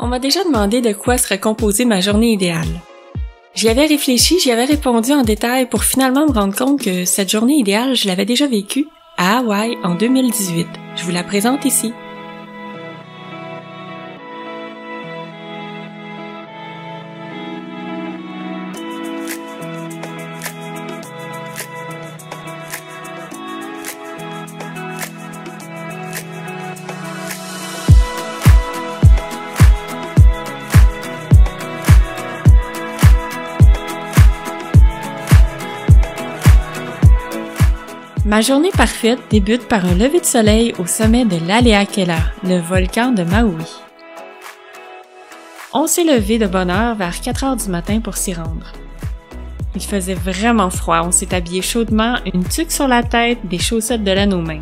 On m'a déjà demandé de quoi serait composée ma journée idéale. J'y avais réfléchi, j'y avais répondu en détail pour finalement me rendre compte que cette journée idéale, je l'avais déjà vécue à Hawaï en 2018. Je vous la présente ici. Ma journée parfaite débute par un lever de soleil au sommet de l'Aleakela, le volcan de Maui. On s'est levé de bonne heure vers 4 heures du matin pour s'y rendre. Il faisait vraiment froid, on s'est habillé chaudement, une tuque sur la tête, des chaussettes de laine aux mains.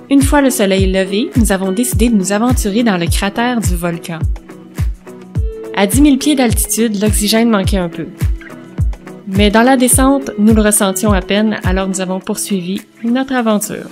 Une fois le soleil levé, nous avons décidé de nous aventurer dans le cratère du volcan. À 10 000 pieds d'altitude, l'oxygène manquait un peu. Mais dans la descente, nous le ressentions à peine, alors nous avons poursuivi notre aventure.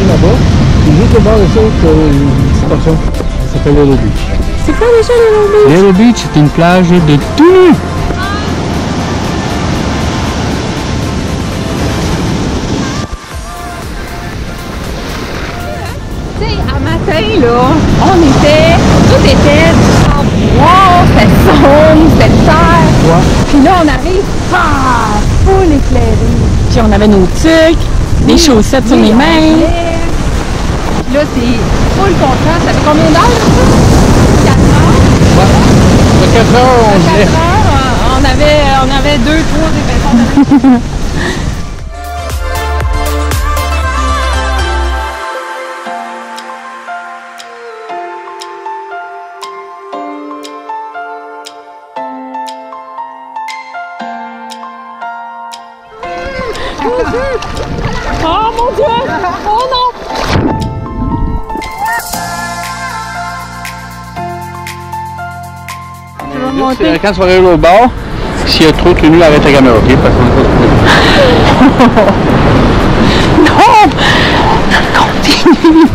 Là-bas, et juste au bord de ça, il y a une petite portion qui s'appelle Yellow Beach. C'est quoi déjà Yellow Beach? Yellow Beach, c'est une plage de tout nu. Tu sais, à matin, là, tout était du bois, c'était sombre, c'était terre. Ouais. Puis là, on arrive, full éclairé. Puis on avait nos tuques, des chaussettes sur les mains. Puis là, c'est full contraste. Ça fait combien d'heures, là, ça? 4 heures? Ouais. À 4 heures, on gelait. 4 heures, on avait 2-3 épaisseurs. Oh mon Dieu! Oh non! Quand tu vas arriver au bord, s'il y a trop de tenue, arrête ta caméra, ok? Parce qu'on Non! Continue!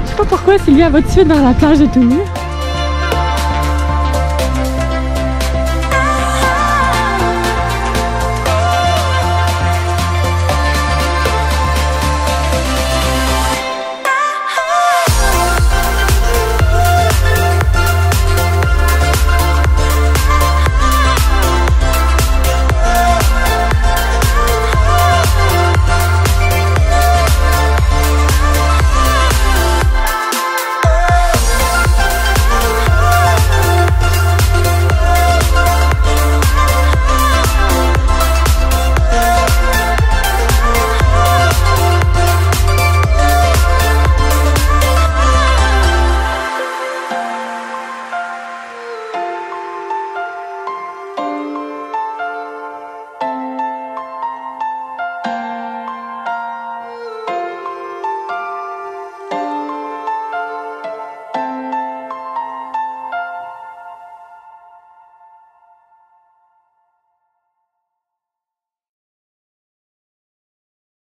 Je sais pas pourquoi Sylvia va tout de suite dans la plage de tout nu.